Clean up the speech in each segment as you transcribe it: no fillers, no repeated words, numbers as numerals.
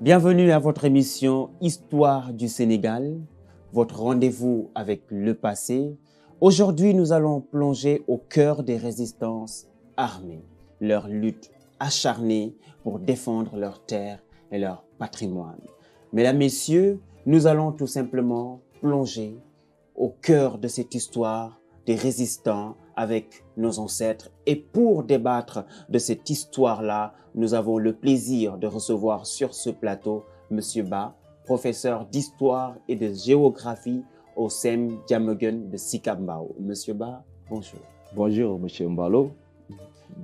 Bienvenue à votre émission Histoire du Sénégal, votre rendez-vous avec le passé. Aujourd'hui, nous allons plonger au cœur des résistances armées, leur lutte acharnée pour défendre leurs terres et leur patrimoine. Mesdames, Messieurs, nous allons tout simplement plonger au cœur de cette histoire des résistants avec nos ancêtres. Et pour débattre de cette histoire-là, nous avons le plaisir de recevoir sur ce plateau M. Ba, professeur d'histoire et de géographie au SEM Diamaguène de Sicap Mbao. M. Ba, bonjour. Bonjour, M. Mbalo.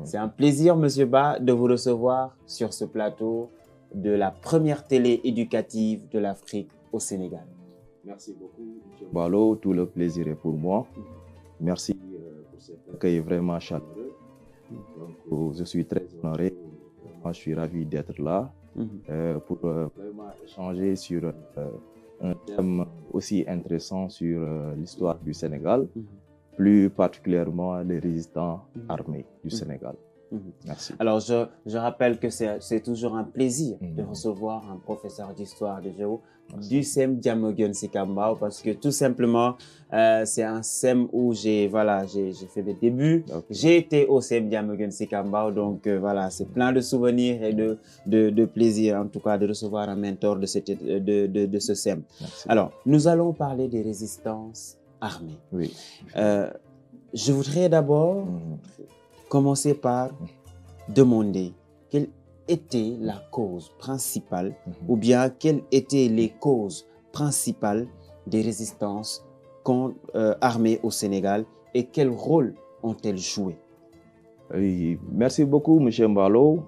C'est un plaisir, M. Ba, de vous recevoir sur ce plateau de la première télé éducative de l'Afrique au Sénégal. Merci beaucoup, M. Mbalo. Tout le plaisir est pour moi. Merci pour cet accueil vraiment chaleureux. Donc, je suis très honoré. Moi, je suis ravi d'être là pour vraiment échanger sur un thème aussi intéressant sur l'histoire du Sénégal, plus particulièrement les résistants armés du Sénégal. Merci. Alors, je rappelle que c'est toujours un plaisir de recevoir un professeur d'histoire de géo du SEM Diamaguène Sicap Mbao parce que tout simplement, c'est un SEM où j'ai fait des débuts. Okay. J'ai été au SEM Diamaguène Sicap Mbao, donc voilà, c'est plein de souvenirs et de plaisir en tout cas de recevoir un mentor de ce SEM. Merci. Alors, nous allons parler des résistances armées. Oui. Je voudrais d'abord commencer par demander quelle était la cause principale ou bien quelles étaient les causes principales des résistances armées au Sénégal et quel rôle ont-elles joué? Oui, merci beaucoup, M. Mbalo.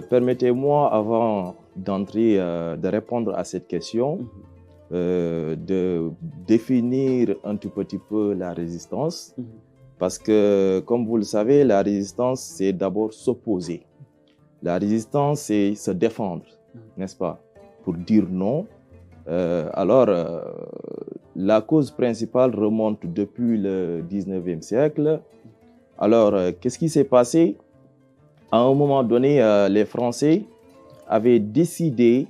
Permettez-moi, avant d'entrer, de répondre à cette question, de définir un tout petit peu la résistance. Parce que, comme vous le savez, la résistance, c'est d'abord s'opposer. La résistance, c'est se défendre, n'est-ce pas? Pour dire non. La cause principale remonte depuis le 19e siècle. Alors, qu'est-ce qui s'est passé? À un moment donné, les Français avaient décidé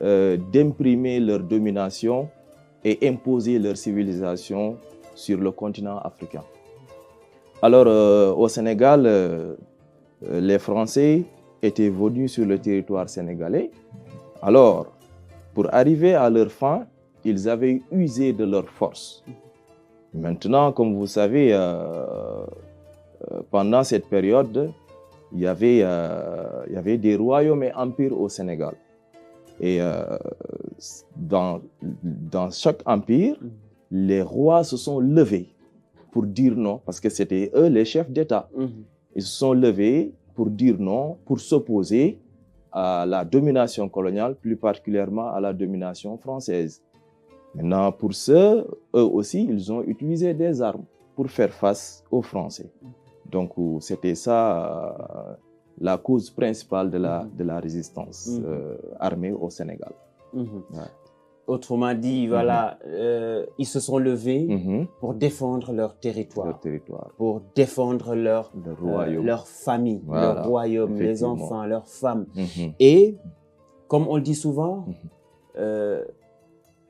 d'imprimer leur domination et imposer leur civilisation sur le continent africain. Alors, au Sénégal, les Français étaient venus sur le territoire sénégalais. Alors, pour arriver à leur fin, ils avaient usé de leur force. Maintenant, comme vous savez, pendant cette période, il y avait des royaumes et empires au Sénégal. Et dans chaque empire, les rois se sont levés pour dire non, parce que c'était eux les chefs d'État. Ils se sont levés pour dire non, pour s'opposer à la domination coloniale, plus particulièrement à la domination française. Maintenant, pour eux aussi, ils ont utilisé des armes pour faire face aux Français. Donc, c'était ça la cause principale de la résistance armée au Sénégal. Ouais. Autrement dit, voilà, ils se sont levés pour défendre leur territoire, pour défendre leur famille, voilà, leur royaume, les enfants, leurs femmes. Et, comme on le dit souvent,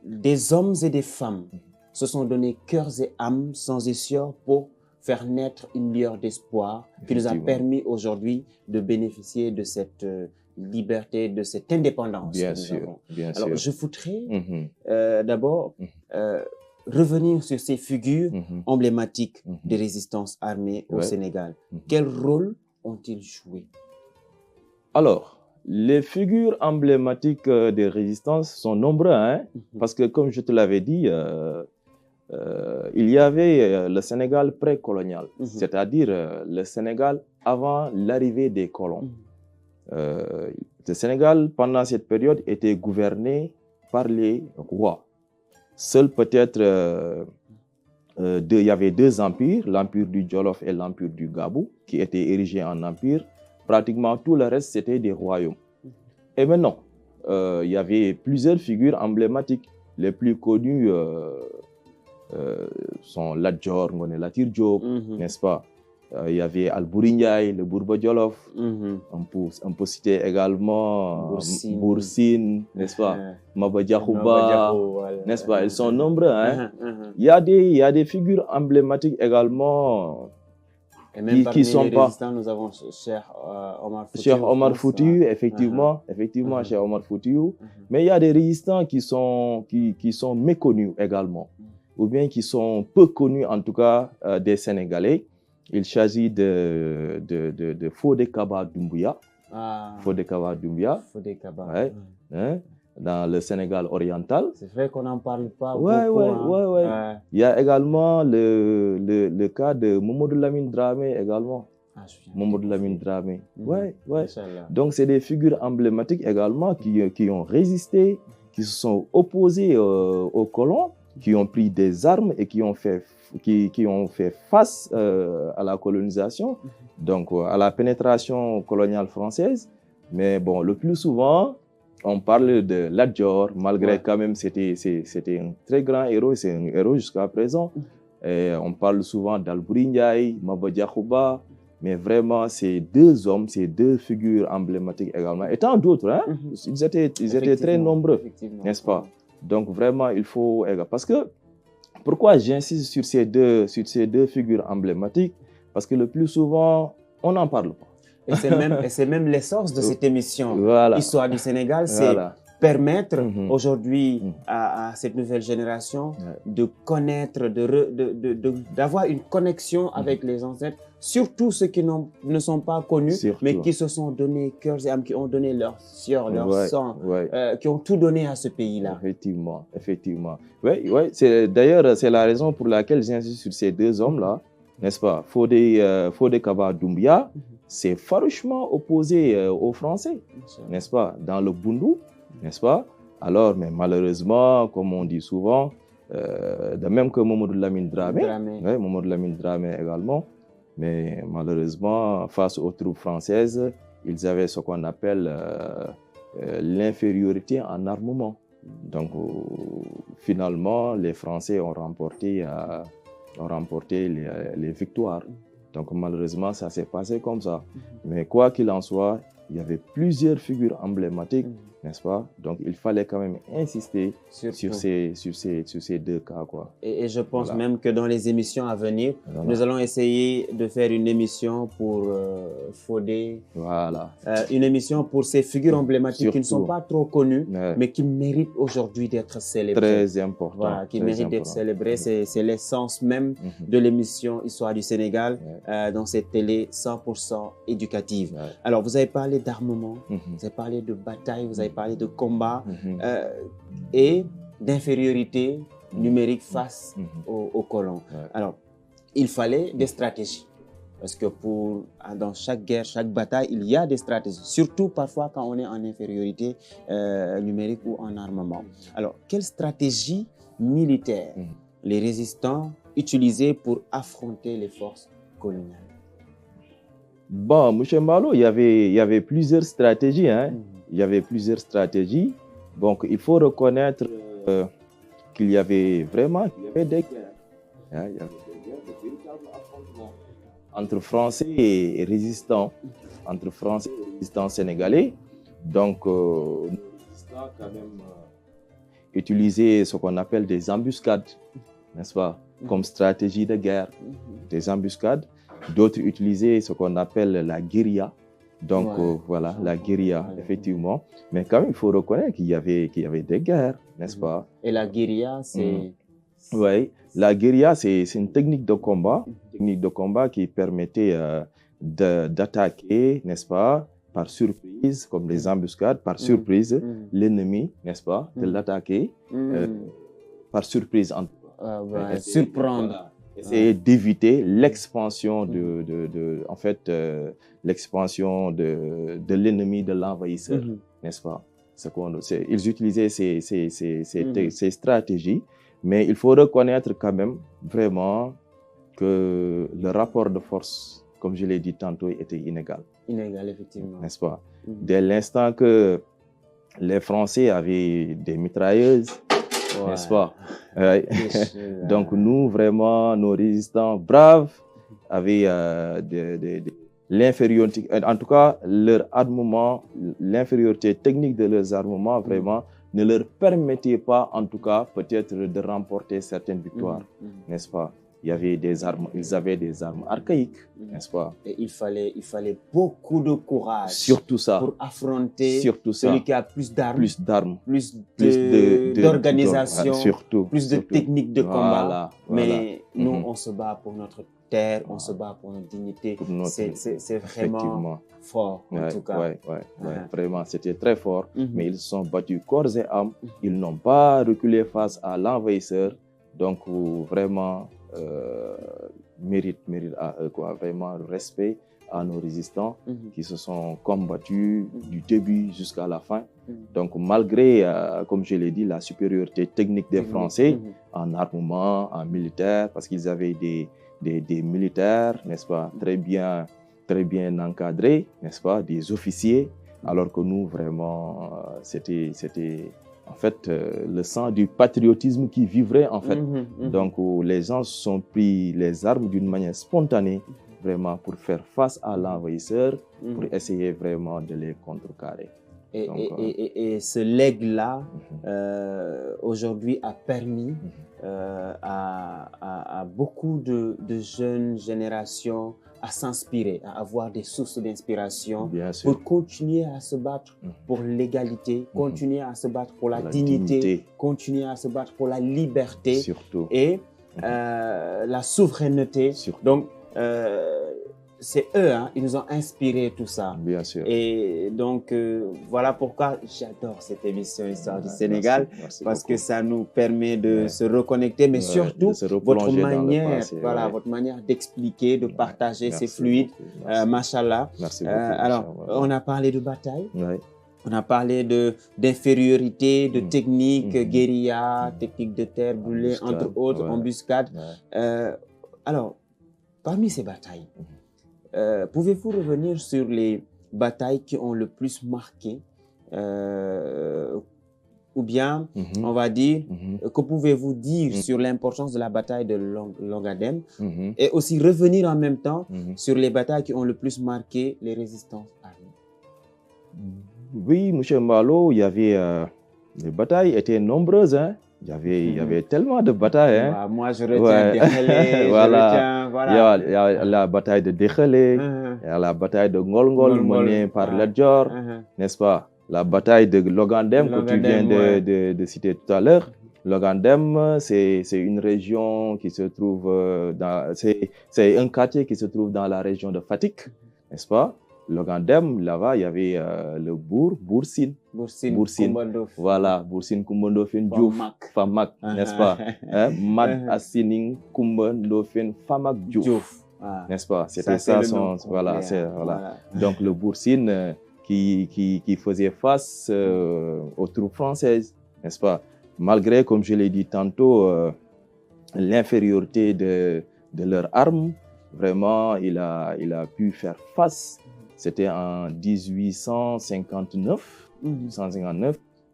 des hommes et des femmes se sont donnés cœurs et âmes sans espoir pour faire naître une lueur d'espoir qui nous a permis aujourd'hui de bénéficier de cette liberté, de cette indépendance. Bien sûr, bien sûr. Alors, je voudrais d'abord revenir sur ces figures emblématiques des résistances armées au Sénégal. Quel rôle ont-ils joué? Alors, les figures emblématiques des résistances sont nombreuses, parce que comme je te l'avais dit, il y avait le Sénégal pré-colonial, c'est-à-dire le Sénégal avant l'arrivée des colons. Le Sénégal, pendant cette période, était gouverné par les rois. Seul peut-être, il y avait deux empires, l'empire du Djolof et l'empire du Gabou, qui étaient érigés en empire. Pratiquement tout le reste, c'était des royaumes. Et maintenant, il y avait plusieurs figures emblématiques. Les plus connues sont Lat Dior, Ngoné Latyr Diop, n'est-ce pas? Il y avait Albouri Ndiaye, le Bourba Djolof. On peut citer également Boursine, n'est-ce pas? Maba Diakhouba, n'est-ce pas? Ils sont nombreux. Hein? Il y a des figures emblématiques également. Et même qui sont les résistants, nous avons Cheikh Omar Foutiyou. Cheikh Omar Foutiyou, effectivement, Cheikh Omar Foutiyou. Mais il y a des résistants qui sont méconnus également, ou bien qui sont peu connus, en tout cas, des Sénégalais. Il s'agit de Fodé Kaba Doumbouya. Fodé Kaba Doumbouya. Fodé Kaba. Ouais, hein, dans le Sénégal oriental. C'est vrai qu'on n'en parle pas beaucoup. Ouais. Il y a également le cas de Mamadou Lamine Dramé également. Mamadou Lamine Dramé. Ouais. Donc, c'est des figures emblématiques également qui ont résisté, qui se sont opposés aux colons, qui ont pris des armes et qui ont fait face à la colonisation, donc à la pénétration coloniale française. Mais bon, le plus souvent, on parle de Lat Dior, malgré quand même c'était un très grand héros, c'est un héros jusqu'à présent. Et on parle souvent d'Albouri Ndiaye, Maba Diakhouba, mais vraiment ces deux hommes, ces deux figures emblématiques également, et tant d'autres, hein, ils étaient très nombreux, n'est-ce pas? Donc vraiment, il faut... Parce que, pourquoi j'insiste sur ces deux figures emblématiques? Parce que le plus souvent, on n'en parle pas. Et c'est même l'essence de cette émission, Histoire du Sénégal, c'est permettre aujourd'hui à cette nouvelle génération de connaître, d'avoir une connexion avec les ancêtres, surtout ceux qui ne sont pas connus, mais qui se sont donné cœur et âme, qui ont donné leur sueur, leur sang, qui ont tout donné à ce pays-là. Effectivement. D'ailleurs, c'est la raison pour laquelle j'insiste sur ces deux hommes-là, n'est-ce pas? Fodé Kaba Doumbouya s'est farouchement opposé aux Français, n'est-ce pas? Dans le Bundu, n'est-ce pas? Alors, mais malheureusement, comme on dit souvent, de même que Mamadou Lamine Dramé également, mais malheureusement, face aux troupes françaises, ils avaient ce qu'on appelle l'infériorité en armement. Donc, finalement, les Français ont remporté les victoires. Donc, malheureusement, ça s'est passé comme ça. Mais quoi qu'il en soit, il y avait plusieurs figures emblématiques, n'est-ce pas? Donc, il fallait quand même insister sur ces deux cas, quoi. Et je pense même que dans les émissions à venir, nous allons essayer de faire une émission pour Fodé. Une émission pour ces figures emblématiques qui ne sont pas trop connues, mais qui méritent aujourd'hui d'être célébrées. Très important. Voilà, qui méritent d'être célébrées. C'est l'essence même de l'émission Histoire du Sénégal dans cette télé 100% éducative. Alors, vous avez parlé d'armement, vous avez parlé de bataille, vous avez parlé de combat et d'infériorité numérique face aux colons. Alors, il fallait des stratégies. Parce que dans chaque guerre, chaque bataille, il y a des stratégies. Surtout parfois quand on est en infériorité numérique ou en armement. Alors, quelle stratégie militaire les résistants utilisaient pour affronter les forces coloniales? Bon, M. Mbalo, il y avait plusieurs stratégies. Il y avait plusieurs stratégies. Donc, il faut reconnaître qu'il y avait des guerres. Il y avait des véritables affrontements entre Français et résistants, entre Français et résistants sénégalais. Donc, nos résistants, quand même, utilisaient ce qu'on appelle des embuscades, n'est-ce pas, comme stratégie de guerre, des embuscades. D'autres utilisaient ce qu'on appelle la guérilla. Donc, la guérilla, effectivement. Mais quand même, il faut reconnaître qu'il y avait des guerres, n'est-ce pas? Et la guérilla, c'est... Oui, la guérilla, c'est une technique de combat qui permettait d'attaquer, n'est-ce pas, par surprise, comme les embuscades, par surprise, l'ennemi, n'est-ce pas, de l'attaquer par surprise. Surprendre. Voilà. Essayer d'éviter l'expansion l'expansion de l'ennemi, de l'envahisseur, n'est-ce pas? Ils utilisaient ces stratégies, mais il faut reconnaître quand même vraiment que le rapport de force, comme je l'ai dit tantôt, était inégal. Inégal, effectivement. N'est-ce pas? Dès l'instant que les Français avaient des mitrailleuses, n'est-ce pas? Donc nous, vraiment, nos résistants braves avaient l'infériorité, en tout cas, leur armement, l'infériorité technique de leurs armements, vraiment, ne leur permettait pas, en tout cas, peut-être de remporter certaines victoires, n'est-ce pas? Il y avait des armes, ils avaient des armes archaïques, n'est-ce pas? Et il fallait beaucoup de courage. Surtout ça. Pour affronter celui qui a plus d'armes. Plus d'organisation. Surtout. Plus de techniques de combat. Voilà. Mais nous, on se bat pour notre terre, on se bat pour notre dignité. C'est vraiment fort, en tout cas. Vraiment, c'était très fort. Mais ils se sont battus corps et âme. Ils n'ont pas reculé face à l'envahisseur. Donc, vraiment, mérite à eux, quoi. Vraiment, respect à nos résistants qui se sont combattus du début jusqu'à la fin. Donc, malgré, comme je l'ai dit, la supériorité technique des Français en armement, en militaire, parce qu'ils avaient des militaires, n'est-ce pas, très bien encadrés, n'est-ce pas, des officiers, alors que nous, vraiment, c'était en fait le sang du patriotisme qui vivrait, en fait. Donc, les gens se sont pris les armes d'une manière spontanée, vraiment, pour faire face à l'envahisseur, pour essayer vraiment de les contrecarrer. Et ce legs-là, aujourd'hui, a permis à beaucoup de jeunes générations à s'inspirer, à avoir des sources d'inspiration pour continuer à se battre pour l'égalité, continuer à se battre pour la dignité, continuer à se battre pour la liberté et la souveraineté. Donc, c'est eux, ils nous ont inspiré tout ça. Bien sûr. Et donc, voilà pourquoi j'adore cette émission Histoire du Sénégal, parce que ça nous permet de se reconnecter, mais surtout, votre manière, votre manière d'expliquer, de partager, c'est fluide. Machallah. Merci beaucoup. Alors, on a parlé de bataille. On a parlé d'infériorité, de technique, guérilla, technique de terre brûlée, entre autres, embuscade. Alors, parmi ces batailles, pouvez-vous revenir sur les batailles qui ont le plus marqué ou bien, on va dire, que pouvez-vous dire sur l'importance de la bataille de Longadem et aussi revenir en même temps sur les batailles qui ont le plus marqué les résistances armées? Oui, M. Malo, il y avait les batailles étaient nombreuses, hein. Il y avait tellement de batailles. Hein. Moi, je retiens Dekhelé, il y a la bataille de Dekhelé, il y a la bataille de Ngolngol menée par Ladjor, n'est-ce pas? La bataille de Logandem que tu viens de citer tout à l'heure. Logandem, c'est une région qui se trouve c'est un quartier qui se trouve dans la région de Fatick, n'est-ce pas? Logandem, là-bas, il y avait le Boursine. Voilà, Boursine Kumbandofin Diouf, Famak, n'est-ce pas? Mad Assining Kumbandofin Famak Diouf, n'est-ce pas? C'était ça son. Voilà. Donc, le Boursine qui faisait face aux troupes françaises, n'est-ce pas? Malgré, comme je l'ai dit tantôt, l'infériorité de leurs armes, vraiment, il a pu faire face. C'était en 1859,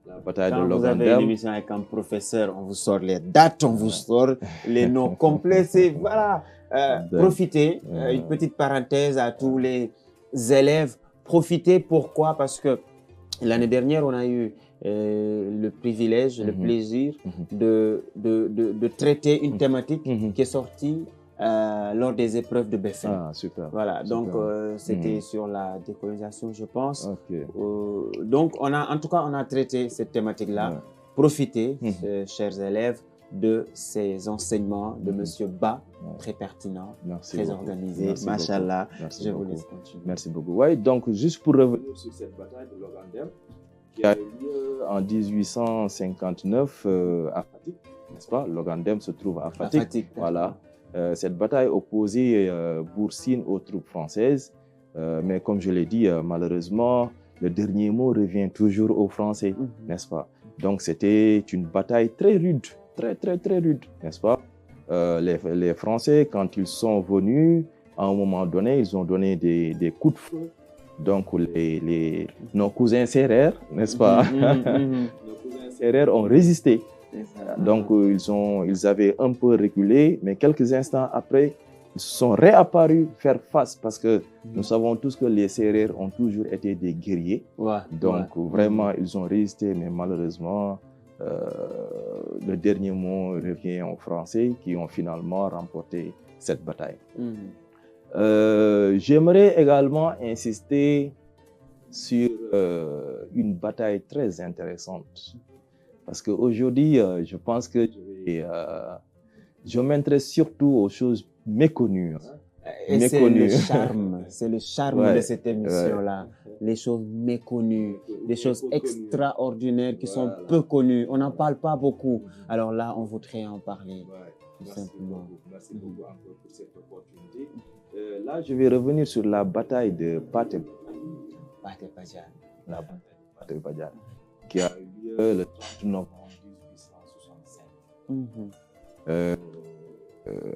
la bataille de Logandem. Vous avez une émission avec un professeur, on vous sort les dates, on vous sort les noms complets. Voilà, profitez, une petite parenthèse à tous les élèves. Profitez, pourquoi? Parce que l'année dernière, on a eu le privilège, le plaisir de traiter une thématique qui est sortie lors des épreuves de BFM. Ah, super. Voilà, donc c'était sur la décolonisation, je pense. Donc, en tout cas, on a traité cette thématique-là. Profitez, chers élèves, de ces enseignements de M. Ba, très pertinent, très organisé. Machallah, je vous laisse continuer. Merci beaucoup. Ouais, donc, juste pour revenir sur cette bataille de Logandem, qui a eu lieu en 1859 à Fatick, n'est-ce pas? Logandem se trouve à Fatick. Voilà. Cette bataille opposait Boursine aux troupes françaises. Mais comme je l'ai dit, malheureusement, le dernier mot revient toujours aux Français, n'est-ce pas? Donc, c'était une bataille très rude, très rude, n'est-ce pas? Les Français, quand ils sont venus, à un moment donné, ils ont donné des coups de feu. Donc, nos cousins sérères, n'est-ce pas? Nos cousins sérères ont résisté. Donc, ils avaient un peu reculé, mais quelques instants après, ils sont réapparus faire face parce que nous savons tous que les Sérères ont toujours été des guerriers. Ouais, Donc, vraiment, ils ont résisté, mais malheureusement, le dernier mot revient aux Français qui ont finalement remporté cette bataille. J'aimerais également insister sur une bataille très intéressante. Parce qu'aujourd'hui, je pense que je m'intéresse surtout aux choses méconnues. Et c'est le charme de cette émission-là. Les choses méconnues, des choses extraordinaires qui sont peu connues. On n'en parle pas beaucoup. Alors là, on voudrait en parler. Merci beaucoup encore pour cette opportunité. Là, je vais revenir sur la bataille de Pathé Badiane. La bataille de Pathé Badiane, qui a eu lieu le 30 novembre 1865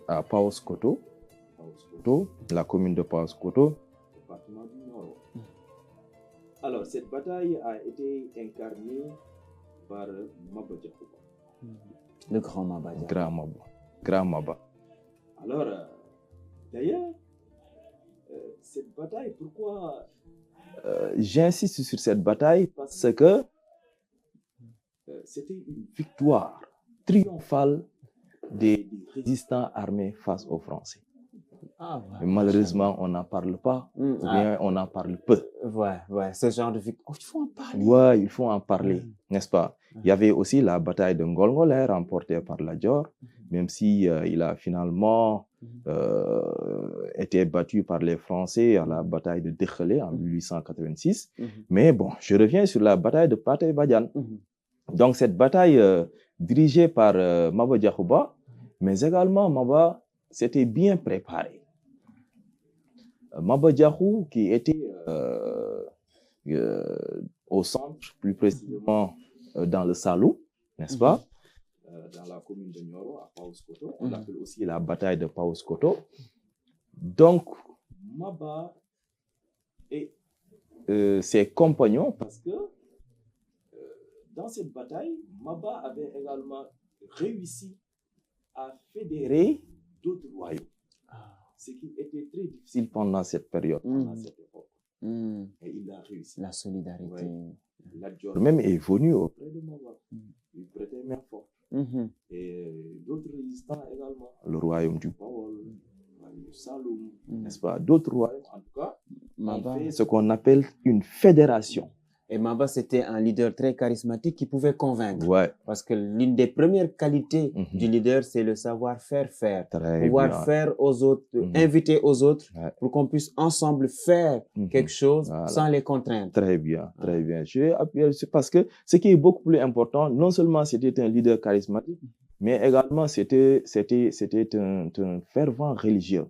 à Paoskoto, la commune de Paoskoto, département du Nord. Alors, cette bataille a été incarnée par Maba Diakhou. Le grand Maba. Grand Maba. Alors, d'ailleurs, cette bataille, pourquoi j'insiste sur cette bataille? Parce que c'était une victoire triomphale des résistants armés face aux Français. Mais malheureusement, on n'en parle pas, ou bien on en parle peu. Ce genre de victoire, il faut en parler. Ouais, il faut en parler, n'est-ce pas? Il y avait aussi la bataille de Ngolngolè remportée par Lat Dior, même si il a finalement été battu par les Français à la bataille de Dekhelé en 1886. Mais bon, je reviens sur la bataille de Pathé Badiane. Donc cette bataille dirigée par Maba Diakhou Ba, mais également Maba s'était bien préparé. Maba Diakhou, qui était au centre, plus précisément dans le Saloum, n'est-ce pas? Dans la commune de Nioro, à Paoskoto. On l'appelle aussi la bataille de Paoskoto. Donc, Maba et ses compagnons, parce que dans cette bataille, Maba avait également réussi à fédérer d'autres royaumes. Ce qui était très difficile pendant cette période, pendant cette époque. Et il a réussi. La solidarité. Lat Dior même est venu auprès de Maba. Il prêtait main forte. Et d'autres résistants également. Le royaume du Bawol, le royaume du Saloum, n'est-ce pas? D'autres royaumes, en tout cas, ont fait ce qu'on appelle une fédération. Et Maba, c'était un leader très charismatique qui pouvait convaincre. Parce que l'une des premières qualités du leader, c'est le savoir-faire. Pouvoir faire aux autres, inviter aux autres pour qu'on puisse ensemble faire quelque chose sans les contraindre. Très bien. Je vais appuyer parce que ce qui est beaucoup plus important, non seulement c'était un leader charismatique, mais également c'était un fervent religieux.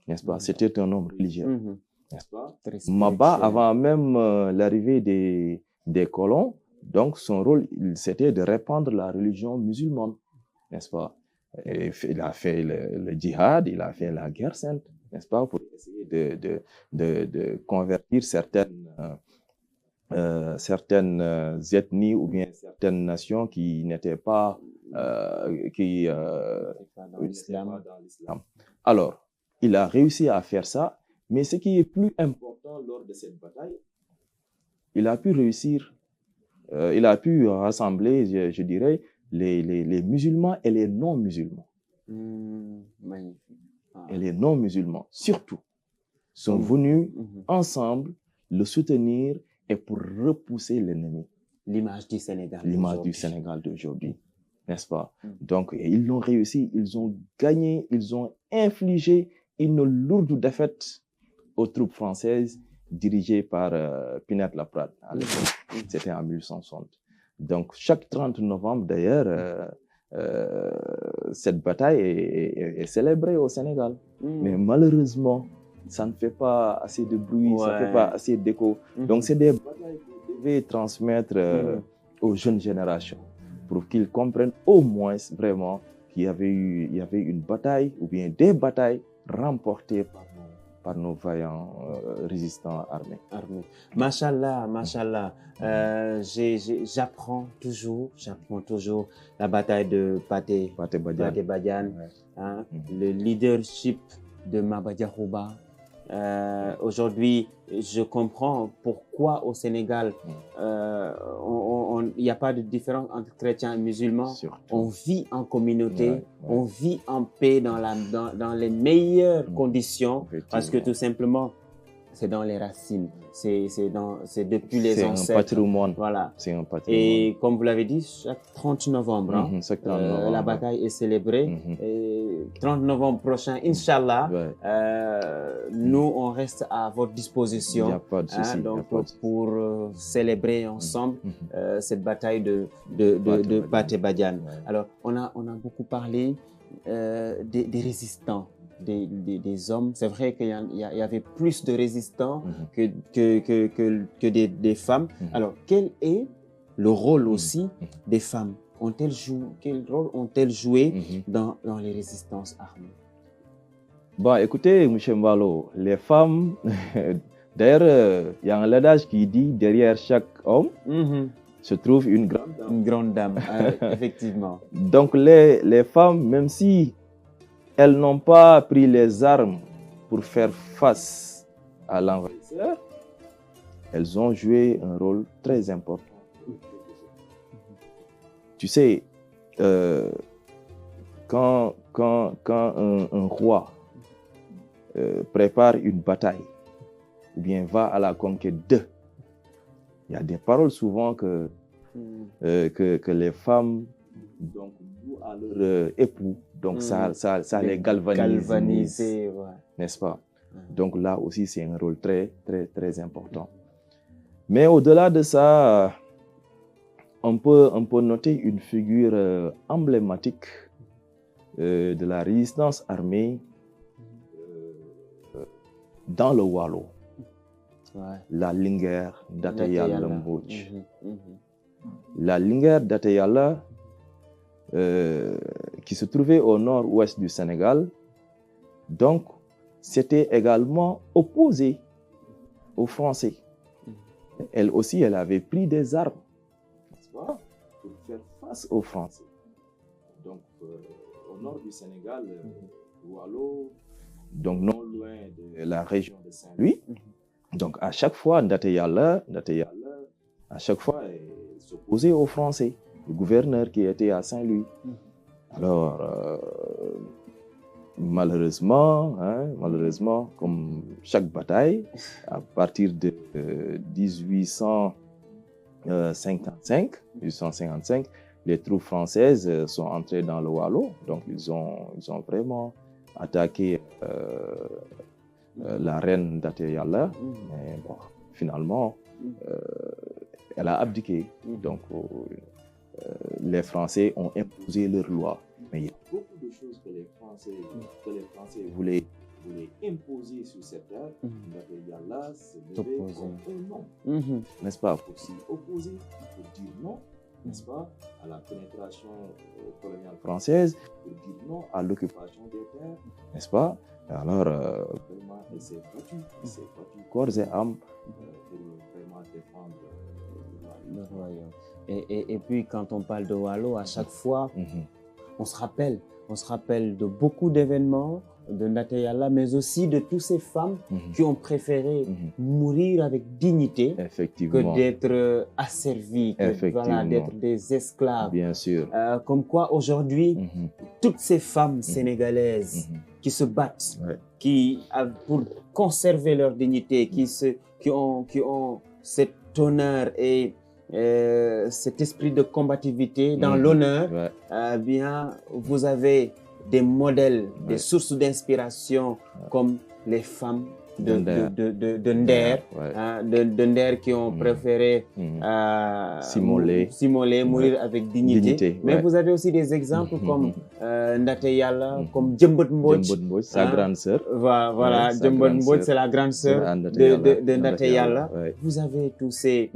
N'est-ce pas? C'était un homme religieux. N'est-ce pas? Maba, avant même l'arrivée des colons, donc son rôle, c'était de répandre la religion musulmane, n'est-ce pas? Et il a fait le djihad, il a fait la guerre sainte, n'est-ce pas? Pour essayer de convertir certaines ethnies ou bien certaines nations qui n'étaient pas dans l'islam. Alors, il a réussi à faire ça. Mais ce qui est plus important lors de cette bataille, il a pu réussir, il a pu rassembler, je dirais, les musulmans et les non-musulmans. Magnifique. Et les non-musulmans, surtout, sont venus ensemble le soutenir et pour repousser l'ennemi. L'image du Sénégal. L'image du Sénégal d'aujourd'hui, n'est-ce pas? Donc, ils l'ont réussi, ils ont gagné, ils ont infligé une lourde défaite aux troupes françaises dirigées par Pinet-Laprade à l'époque. C'était en 1860. Donc, chaque 30 novembre, d'ailleurs, cette bataille est célébrée au Sénégal. Mais malheureusement, ça ne fait pas assez de bruit, ça ne fait pas assez d'écho. Donc, c'est des batailles que vous devez transmettre aux jeunes générations pour qu'ils comprennent au moins vraiment qu'il y avait une bataille ou bien des batailles remportées par nos vaillants résistants armés. Machallah. J'apprends toujours la bataille de Pathé Badiane. Le leadership de Maba Diakhouba. Aujourd'hui, je comprends pourquoi au Sénégal, il n'y a pas de différence entre chrétiens et musulmans. Surtout. On vit en communauté, Ouais. on vit en paix dans les meilleures conditions, parce que tout simplement, c'est dans les racines, c'est depuis les ancêtres. C'est un patrimoine. Voilà. C'est un patrimoine. Et comme vous l'avez dit, chaque 30 novembre, chaque 30 novembre, la bataille est célébrée. Et 30 novembre prochain, Inch'Allah, nous, on reste à votre disposition. Il n'y a pas de souci. Donc, pour célébrer ensemble cette bataille de Pathé Badiane. Ouais. Alors, on a beaucoup parlé des résistants. Des hommes. C'est vrai qu'il y avait plus de résistants que des femmes. Alors, quel est le rôle aussi des femmes? Quel rôle ont-elles joué dans les résistances armées? Bon, écoutez, M. Mbalo, les femmes, d'ailleurs, il y a un adage qui dit derrière chaque homme se trouve une grande dame. Une grande dame, effectivement. Donc, les femmes, même si elles n'ont pas pris les armes pour faire face à l'envahisseur, elles ont joué un rôle très important. Tu sais, quand un roi prépare une bataille ou bien va à la conquête d'eux, il y a des paroles souvent que les femmes donc, jouent à leur époux. Donc, ça les galvanise, ouais. N'est-ce pas? Donc, là aussi, c'est un rôle très, très, très important. Mais au-delà de ça, on peut noter une figure emblématique de la résistance armée dans le Waalo. La Linguère Ndaté Yalla Mbodj. La Linguère Ndaté Yalla, qui se trouvait au nord-ouest du Sénégal, donc s'était également opposée aux Français. Elle aussi, elle avait pris des armes, n'est-ce pas, pour faire face aux Français. Donc, au nord du Sénégal, Waalo, donc non loin de la région de Saint-Louis. Donc, à chaque fois, Ndaté Yalla, à chaque fois, elle s'opposait aux Français. Le gouverneur qui était à Saint-Louis. Alors, malheureusement, comme chaque bataille, à partir de 1855, les troupes françaises sont entrées dans le Waalo. Donc, ils ont vraiment attaqué la reine Ndaté Yalla. Mais bon, finalement, elle a abdiqué. Donc, les Français ont imposé leurs lois. Mais il y a beaucoup de choses que les Français voulaient imposer sur cette terre. Ndaté Yalla s'est levé comme un non. N'est-ce pas? Pour s'y opposer, pour dire non, n'est-ce pas, à la pénétration coloniale française, pour dire non à l'occupation des terres, n'est-ce pas? Alors, vraiment, elle s'est battue corps et âme pour vraiment défendre le royaume. Et puis, quand on parle de Waalo, à chaque fois, on se rappelle de beaucoup d'événements de Ndaté Yalla, mais aussi de toutes ces femmes qui ont préféré mourir avec dignité que d'être asservies, d'être des esclaves. Bien sûr. Comme quoi, aujourd'hui, toutes ces femmes sénégalaises qui se battent, pour conserver leur dignité, qui ont cet honneur et cet esprit de combativité dans l'honneur, bien, vous avez des modèles, des sources d'inspiration comme les femmes de Nder, de Nder qui ont préféré s'immoler, mourir avec dignité. Mais vous avez aussi des exemples comme Ndaté Yalla, comme Djembot Mbodj, sa grande sœur. Voilà, Djembot Mbodj, c'est la grande sœur de Ndaté Yalla. Vous avez tous ces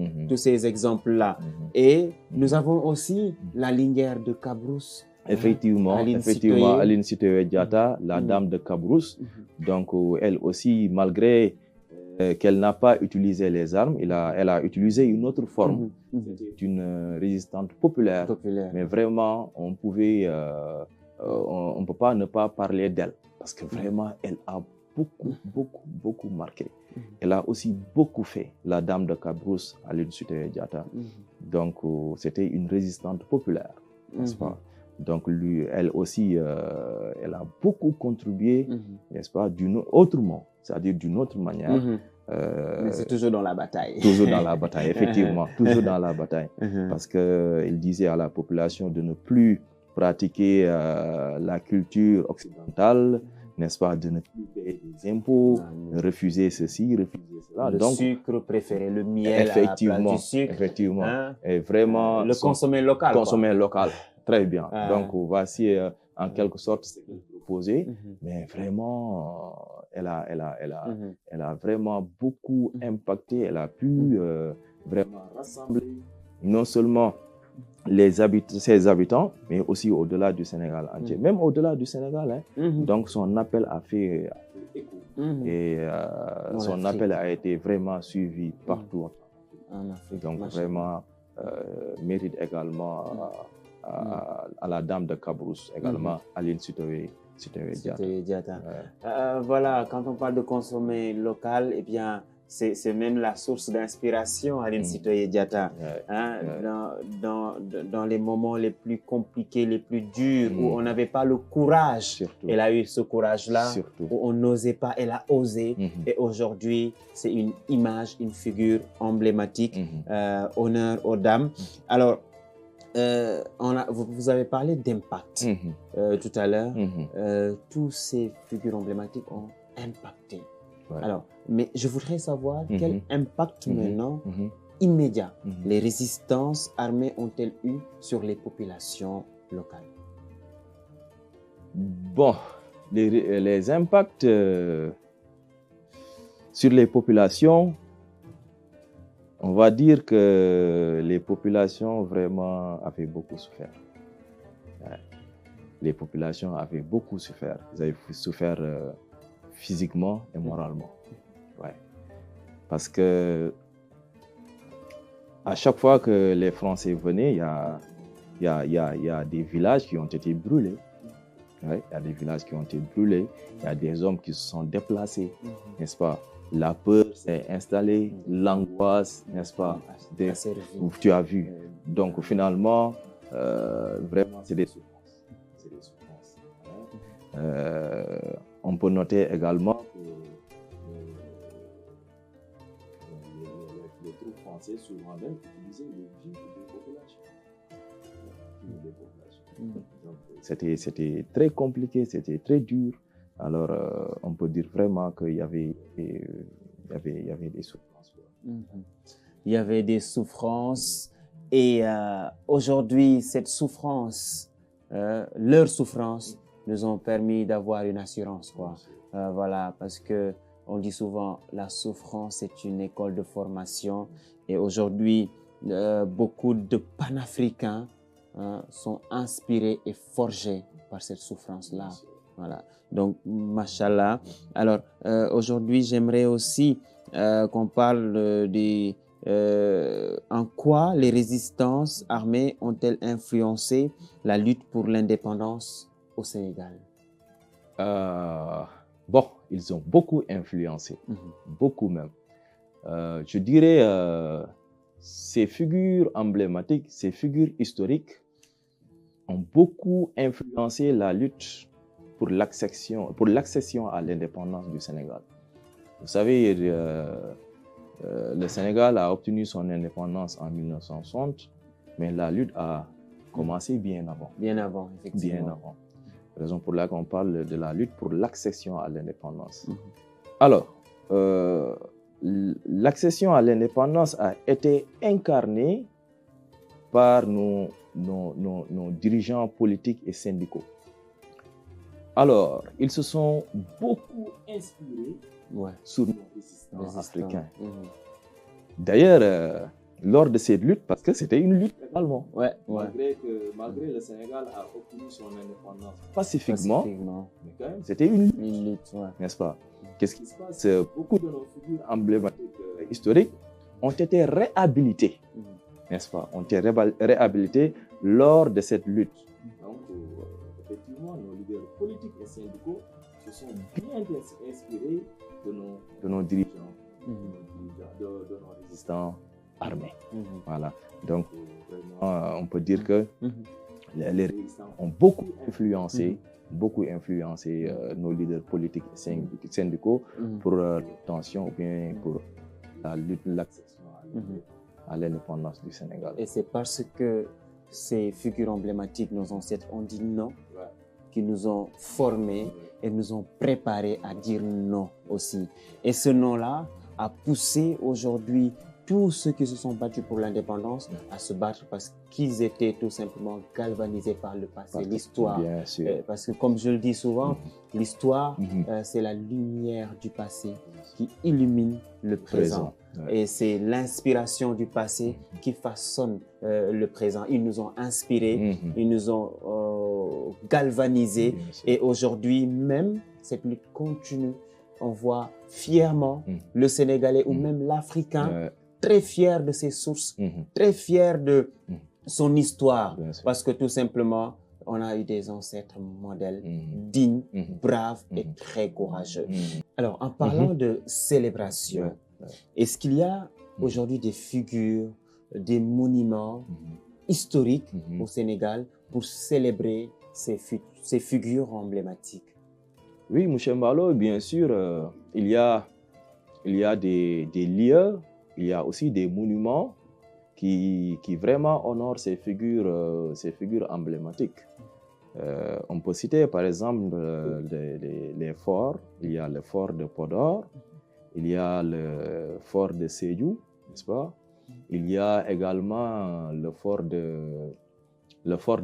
exemples-là. Et nous avons aussi la Linguère de Kabrousse. Effectivement, Aline Sitoé Diatta, la dame de Kabrousse. Donc, elle aussi, malgré qu'elle n'a pas utilisé les armes, elle a utilisé une autre forme. C'était une résistante populaire. Mais vraiment, on pouvait on ne peut pas ne pas parler d'elle. Parce que vraiment, elle a beaucoup marqué. Elle a aussi beaucoup fait, la dame de Cabrousse, Aline Sitoé Diatta. Donc, c'était une résistante populaire, n'est-ce pas? Donc, elle aussi, elle a beaucoup contribué, n'est-ce pas, autrement, c'est-à-dire d'une autre manière. Mais c'est toujours dans la bataille. Toujours dans la bataille, effectivement, toujours dans la bataille. Parce qu'il disait à la population de ne plus pratiquer la culture occidentale, n'est-ce pas, de ne plus payer des impôts, refuser ceci, refuser cela. Le sucre préféré, le miel effectivement, à la place du sucre. Effectivement, et vraiment... le consommer local. Consommer local, très bien. Donc, voici en quelque sorte ce qu'il proposait, mais vraiment, elle a vraiment beaucoup impacté, elle a pu vraiment rassembler non seulement ses habitants, mais aussi au-delà du Sénégal entier, même au-delà du Sénégal. Donc, son appel a fait écho et son appel a été vraiment suivi partout en Afrique. Donc, vraiment, mérite également à la dame de Cabrousse, également Aline Sitoé Diatta. Voilà, quand on parle de consommer local, eh bien, c'est même la source d'inspiration, Aline Sitoé Diatta. Dans les moments les plus compliqués, les plus durs, où on n'avait pas le courage, surtout. Elle a eu ce courage-là, où on n'osait pas, elle a osé. Et aujourd'hui, c'est une image, une figure emblématique. Honneur aux dames. Alors, vous avez parlé d'impact tout à l'heure. Tous ces figures emblématiques ont impacté. Alors, mais je voudrais savoir quel impact maintenant immédiat les résistances armées ont-elles eu sur les populations locales? Bon, les impacts sur les populations, on va dire que les populations vraiment avaient beaucoup souffert. Les populations avaient beaucoup souffert. Ils avaient souffert physiquement et moralement. Parce que à chaque fois que les Français venaient, il y a des villages qui ont été brûlés. Il y a des villages qui ont été brûlés. Il y a des hommes qui se sont déplacés, n'est-ce pas? La peur s'est installée, l'angoisse, n'est-ce pas? Tu as vu. Donc finalement, vraiment, c'est des souffrances. C'est des souffrances. On peut noter également que les troupes françaises, souvent même, utilisaient les vies des populations. C'était très compliqué, c'était très dur. Alors, on peut dire vraiment qu'il y avait des souffrances. Il y avait des souffrances et aujourd'hui, cette souffrance, leur souffrance, nous ont permis d'avoir une assurance, quoi. Voilà, parce que on dit souvent la souffrance est une école de formation et aujourd'hui, beaucoup de panafricains sont inspirés et forgés par cette souffrance-là. Voilà. Donc, machallah. Alors, aujourd'hui, j'aimerais aussi qu'on parle en quoi les résistances armées ont-elles influencé la lutte pour l'indépendance au Sénégal? Bon, ils ont beaucoup influencé, beaucoup même. Je dirais, ces figures emblématiques, ces figures historiques ont beaucoup influencé la lutte pour l'accession à l'indépendance du Sénégal. Vous savez, le Sénégal a obtenu son indépendance en 1960, mais la lutte a commencé bien avant. Bien avant, effectivement. Bien avant. Raison pour laquelle on parle de la lutte pour l'accession à l'indépendance. Alors, l'accession à l'indépendance a été incarnée par nos dirigeants politiques et syndicaux. Alors, ils se sont beaucoup inspirés sur nos résistants africains. D'ailleurs, lors de cette lutte, parce que c'était une lutte également, malgré le Sénégal a obtenu son indépendance pacifiquement, mais quand même, c'était une lutte, n'est-ce pas? Qu'est-ce qui se passe? Beaucoup de nos figures emblématiques historiques ont été réhabilitées, n'est-ce pas? Ont été réhabilitées lors de cette lutte. Donc, effectivement, leaders politiques et syndicaux se sont bien inspirés de nos dirigeants, de nos résistants armés. Voilà. Donc, vraiment, on peut dire que les résistants ont beaucoup influencé nos leaders politiques et syndicaux pour l'obtention ou bien pour la lutte, l'accession à l'indépendance du Sénégal. Et c'est parce que ces figures emblématiques, nos ancêtres ont dit non, qui nous ont formés et nous ont préparés à dire non aussi. Et ce non-là a poussé aujourd'hui tous ceux qui se sont battus pour l'indépendance à se battre parce qu'ils étaient tout simplement galvanisés par le passé, l'histoire. Parce que comme je le dis souvent, l'histoire, c'est la lumière du passé qui illumine le présent. Et c'est l'inspiration du passé qui façonne le présent. Ils nous ont inspirés, ils nous ont galvanisés. Et aujourd'hui même, cette lutte continue. On voit fièrement le Sénégalais ou même l'Africain très fier de ses sources, très fier de son histoire. Parce que tout simplement, on a eu des ancêtres modèles, dignes, braves et très courageux. Alors, en parlant de célébration, est-ce qu'il y a aujourd'hui des figures, des monuments historiques au Sénégal pour célébrer ces figures emblématiques? Oui, M. Mbalo, bien sûr, il y a des lieux, il y a aussi des monuments qui vraiment honorent ces figures emblématiques. On peut citer par exemple les forts. Il y a le fort de Podor, il y a le fort de Sédhiou, n'est-ce pas? Il y a également le fort de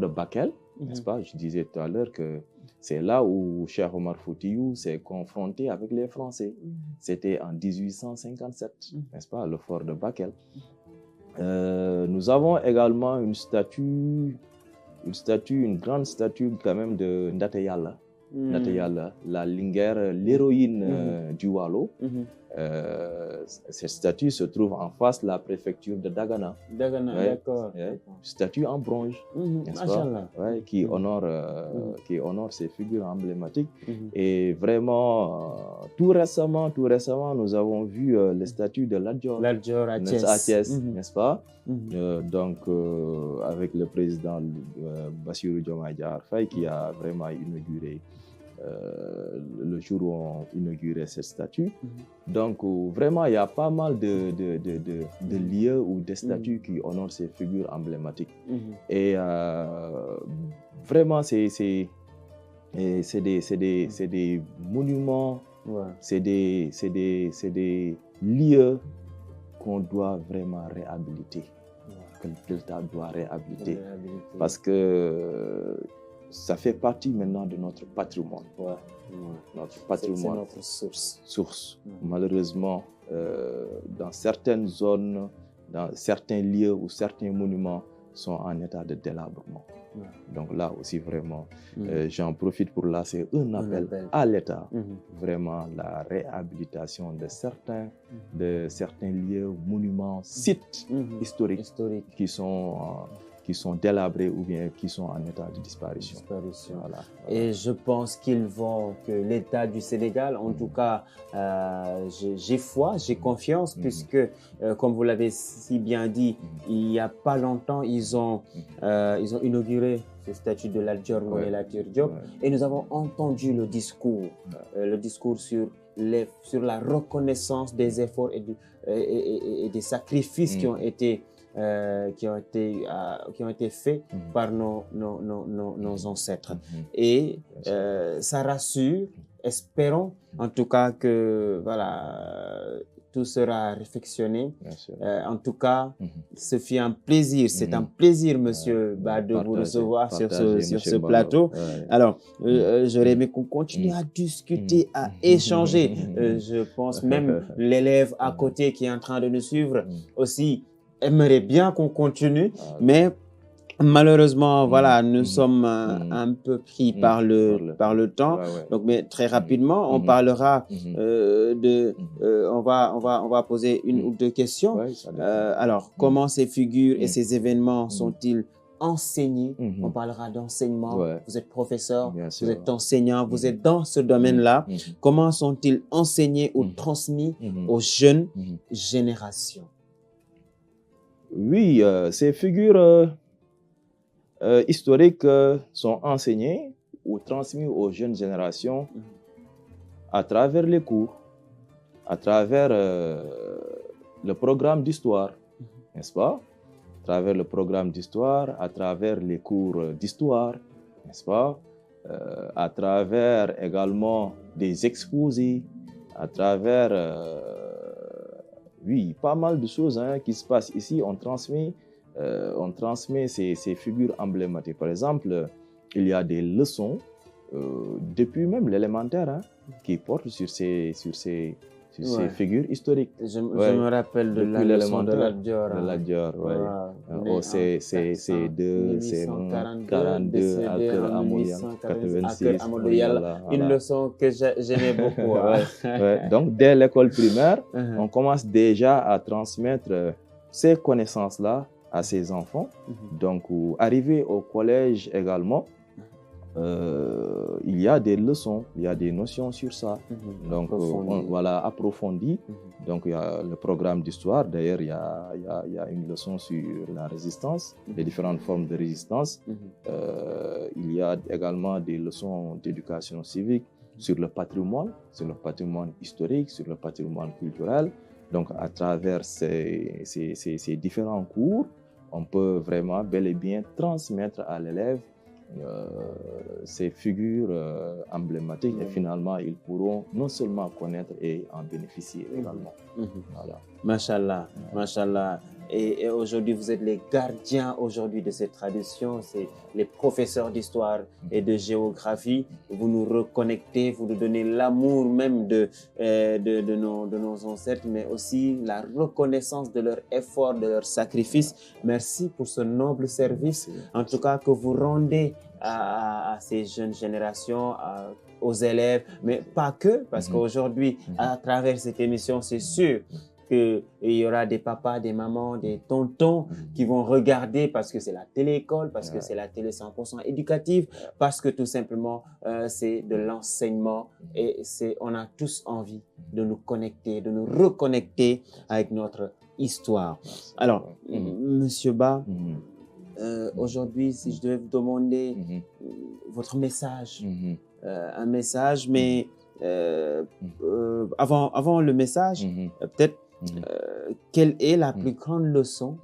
Bakel, n'est-ce pas? Je disais tout à l'heure que c'est là où Cheikh Omar Foutiyou s'est confronté avec les Français. C'était en 1857, n'est-ce pas? Le fort de Bakel. Nous avons également une grande statue quand même de Ndaté Yalla. Ndaté Yalla, la Linguère, l'héroïne du Waalo. Cette statue se trouve en face de la préfecture de Dagana. Dagana, d'accord. Statue en bronze, n'est-ce pas? Qui honore ces figures emblématiques. Et vraiment, tout récemment, nous avons vu les statues de Lat Dior à Thiès, n'est-ce pas? Donc, avec le président Bassirou Diomaye Diakhar Faye qui a vraiment inauguré le jour où on inaugurait cette statue. Donc, vraiment, il y a pas mal de lieux ou de statues qui honorent ces figures emblématiques. Et vraiment, c'est des monuments, c'est des lieux qu'on doit vraiment réhabiliter, que l'État doit réhabiliter. Parce que ça fait partie maintenant de notre patrimoine. Notre patrimoine. C'est notre source. Malheureusement, dans certaines zones, dans certains lieux ou certains monuments sont en état de délabrement. Donc là aussi, vraiment, j'en profite pour lancer un appel à l'État. Vraiment, la réhabilitation de certains lieux, monuments, sites historiques qui sont délabrés ou bien qui sont en état de disparition. Voilà. Et je pense que l'État du Sénégal, en tout cas, j'ai foi, j'ai confiance, puisque, comme vous l'avez si bien dit, il n'y a pas longtemps, ils ont inauguré ce statut de Lat Dior Ngoné Latyr Diop, et nous avons entendu le discours sur la reconnaissance des efforts et des sacrifices qui ont été faits par nos ancêtres. Et ça rassure. Espérons en tout cas que tout sera réflexionné. En tout cas, ce fut un plaisir. C'est un plaisir, monsieur, de vous recevoir sur ce plateau. Alors, j'aurais aimé qu'on continue à discuter, à échanger. Je pense même l'élève à côté qui est en train de nous suivre aussi aimerait bien qu'on continue, mais malheureusement, nous sommes un peu pris par le temps. Donc, mais très rapidement, on parlera on va poser une ou deux questions. Alors, comment ces figures et ces événements sont-ils enseigner. On parlera d'enseignement. Ouais. Vous êtes professeur, Bien vous sûr. êtes enseignant, vous êtes dans ce domaine-là. Comment sont-ils enseignés ou transmis aux jeunes générations? Oui, ces figures historiques sont enseignées ou transmises aux jeunes générations à travers les cours, à travers le programme d'histoire, n'est-ce pas? À travers le programme d'histoire, à travers les cours d'histoire, n'est-ce pas? À travers également des exposés, à travers, oui, pas mal de choses qui se passent ici. On transmet ces figures emblématiques. Par exemple, il y a des leçons, depuis même l'élémentaire, qui portent sur ces figures historiques. Je me rappelle de la leçon de Lat Dior. De Lat Dior, oui. C'est C2, C1, 42, à Kër Amadou Yalla. Une leçon que j'aimais beaucoup. Donc, dès l'école primaire, on commence déjà à transmettre ces connaissances-là à ses enfants. Donc, arrivé au collège également, il y a des leçons, il y a des notions sur ça. Donc, voilà, approfondi. Donc, il y a le programme d'histoire. D'ailleurs, il y a une leçon sur la résistance, les différentes formes de résistance. Il y a également des leçons d'éducation civique sur le patrimoine historique, sur le patrimoine culturel. Donc, à travers ces différents cours, on peut vraiment bel et bien transmettre à l'élève ces figures emblématiques et finalement ils pourront non seulement connaître et en bénéficier également. Voilà. Machallah, machallah. Et aujourd'hui, vous êtes les gardiens aujourd'hui de cette tradition, c'est les professeurs d'histoire et de géographie. Vous nous reconnectez, vous nous donnez l'amour même de nos ancêtres, mais aussi la reconnaissance de leur effort, de leur sacrifice. Merci pour ce noble service, en tout cas que vous rendez à ces jeunes générations, aux élèves, mais pas que, parce qu'aujourd'hui, à travers cette émission, c'est sûr qu'il y aura des papas, des mamans, des tontons qui vont regarder parce que c'est la télé-école, parce que c'est la télé 100% éducative, parce que tout simplement, c'est de l'enseignement et on a tous envie de nous connecter, de nous reconnecter avec notre histoire. Alors, Monsieur Ba, aujourd'hui, si je devais vous demander votre message, un message, mais avant le message, peut-être quelle est la plus grande leçon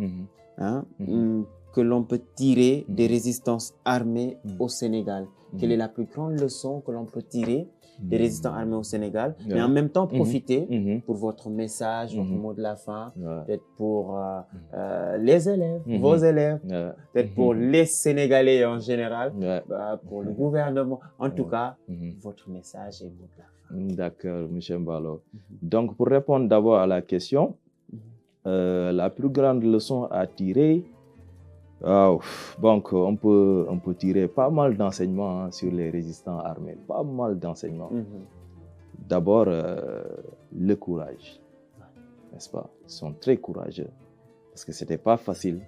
que l'on peut tirer des résistances armées au Sénégal? Quelle est la plus grande leçon que l'on peut tirer des résistants armés au Sénégal, mais en même temps profiter pour votre message, votre mot de la fin, peut-être pour les élèves, vos élèves, peut-être pour les Sénégalais en général, pour le gouvernement, en tout cas, votre message et mot de la fin. D'accord, M. Mbalo. Donc, pour répondre d'abord à la question, la plus grande leçon à tirer, donc on peut tirer pas mal d'enseignements sur les résistants armés, pas mal d'enseignements. D'abord, le courage, n'est-ce pas? Ils sont très courageux parce que c'était pas facile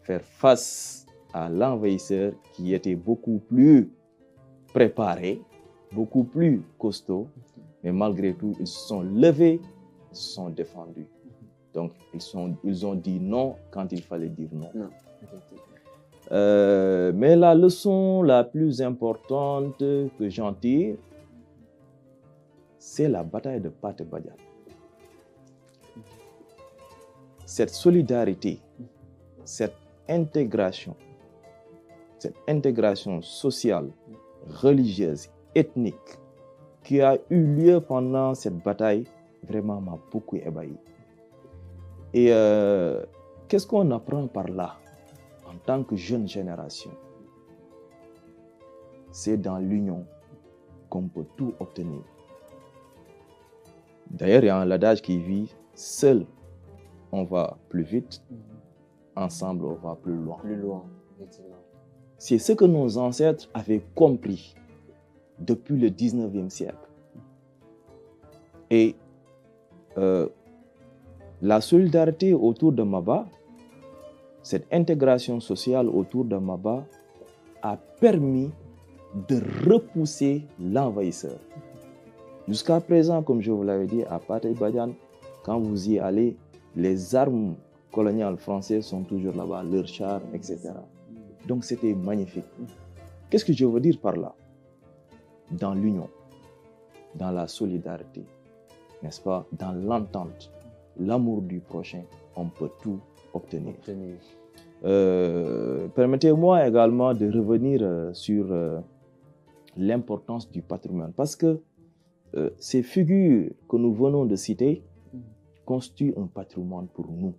faire face à l'envahisseur qui était beaucoup plus préparé, beaucoup plus costaud, mais malgré tout, ils se sont levés, ils se sont défendus. Donc, ils ont dit non quand il fallait dire non. Mais la leçon la plus importante que j'en tire, c'est la bataille de Pathé Badiane. Cette solidarité, cette intégration sociale, religieuse, ethnique, qui a eu lieu pendant cette bataille, vraiment m'a beaucoup ébahi. Et qu'est-ce qu'on apprend par là en tant que jeune génération? C'est dans l'union qu'on peut tout obtenir. D'ailleurs, il y a un adage qui dit « Seul, on va plus vite, ensemble, on va plus loin. » Plus loin, effectivement. C'est ce que nos ancêtres avaient compris depuis le 19e siècle. Et la solidarité autour de Maba cette intégration sociale autour d'Amaba a permis de repousser l'envahisseur. Jusqu'à présent, comme je vous l'avais dit, à Patay Badiane, quand vous y allez, les armes coloniales françaises sont toujours là-bas, leurs chars, etc. Donc c'était magnifique. Qu'est-ce que je veux dire par là? Dans l'union, dans la solidarité, n'est-ce pas? Dans l'entente, l'amour du prochain, on peut tout obtenir. Permettez-moi également de revenir sur l'importance du patrimoine, parce que ces figures que nous venons de citer constituent un patrimoine pour nous,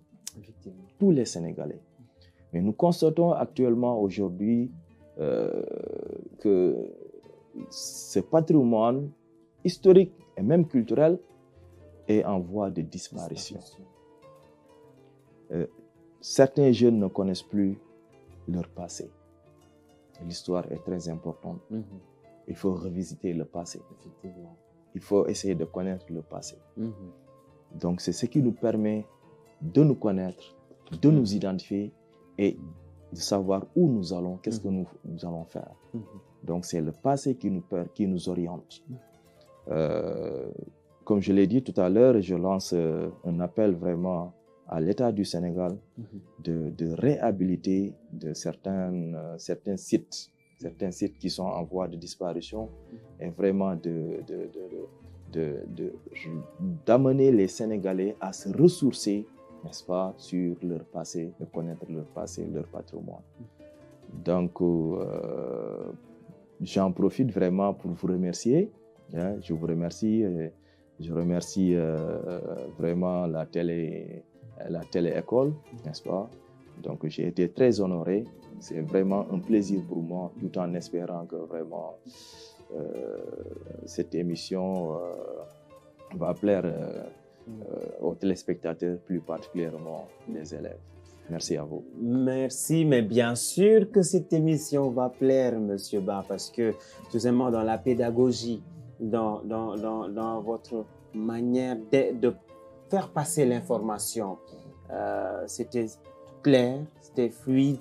tous les Sénégalais. Mais nous constatons actuellement aujourd'hui que ce patrimoine historique et même culturel est en voie de disparition. Certains jeunes ne connaissent plus leur passé. L'histoire est très importante. Il faut revisiter le passé. Il faut essayer de connaître le passé. Donc c'est ce qui nous permet de nous connaître, de nous identifier et de savoir où nous allons, qu'est-ce que nous allons faire. Donc c'est le passé qui nous oriente. Comme je l'ai dit tout à l'heure, je lance un appel vraiment à l'État du Sénégal de réhabiliter certains sites qui sont en voie de disparition et vraiment d'amener les Sénégalais à se ressourcer, n'est-ce pas, sur leur passé, de connaître leur passé, leur patrimoine. Donc, j'en profite vraiment pour vous remercier. Je vous remercie. Je remercie vraiment la télé-école, n'est-ce pas? Donc, j'ai été très honoré. C'est vraiment un plaisir pour moi, tout en espérant que vraiment cette émission va plaire aux téléspectateurs, plus particulièrement les élèves. Merci à vous. Merci, mais bien sûr que cette émission va plaire, Monsieur Ba, parce que tout simplement dans la pédagogie, dans votre manière de faire passer l'information, c'était clair, c'était fluide.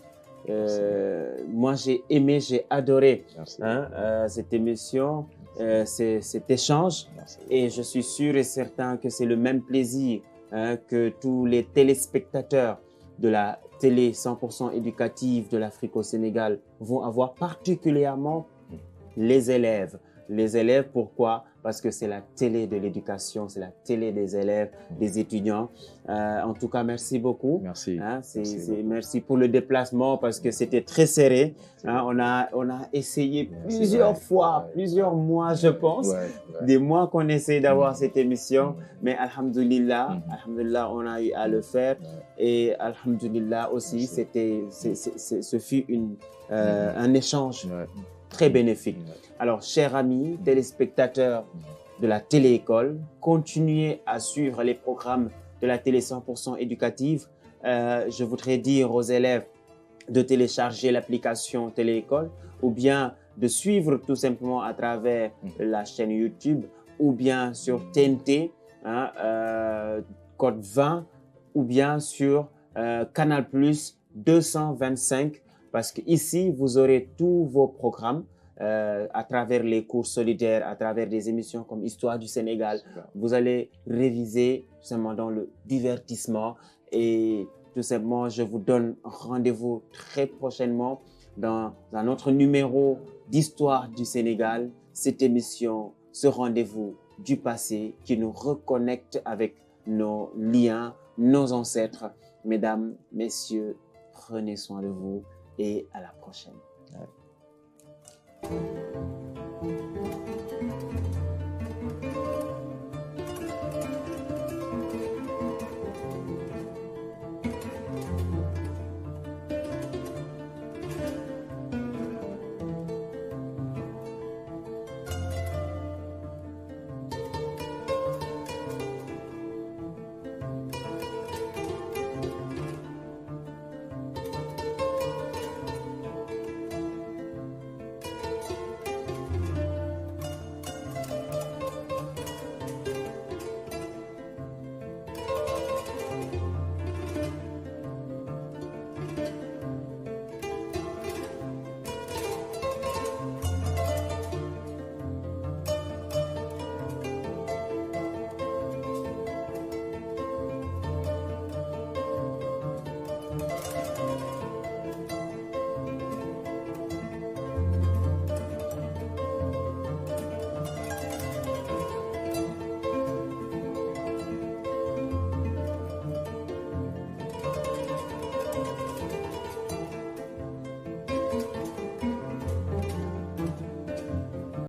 Moi, j'ai aimé, j'ai adoré cette émission, cet échange. Merci. Et je suis sûr et certain que c'est le même plaisir que tous les téléspectateurs de la télé 100% éducative de l'Afrique au Sénégal vont avoir, particulièrement les élèves. Les élèves, pourquoi? Parce que c'est la télé de l'éducation, c'est la télé des élèves, des étudiants. En tout cas, merci beaucoup. Merci. Merci pour le déplacement parce que c'était très serré. On a essayé plusieurs fois, plusieurs mois, je pense, des mois qu'on essaie d'avoir cette émission. Mais alhamdoulilah, on a eu à le faire. Et alhamdoulilah aussi, ce fut un échange très bénéfique. Alors, chers amis, téléspectateurs de la télé-école, continuez à suivre les programmes de la télé 100% éducative. Je voudrais dire aux élèves de télécharger l'application télé-école ou bien de suivre tout simplement à travers la chaîne YouTube ou bien sur TNT, code 20 ou bien sur Canal Plus 225. Parce qu'ici, vous aurez tous vos programmes à travers les cours solidaires, à travers des émissions comme Histoire du Sénégal. Super. Vous allez réviser tout simplement dans le divertissement. Et tout simplement, je vous donne rendez-vous très prochainement dans un autre numéro d'Histoire du Sénégal. Cette émission, ce rendez-vous du passé qui nous reconnecte avec nos liens, nos ancêtres. Mesdames, messieurs, prenez soin de vous. Et à la prochaine. Ouais.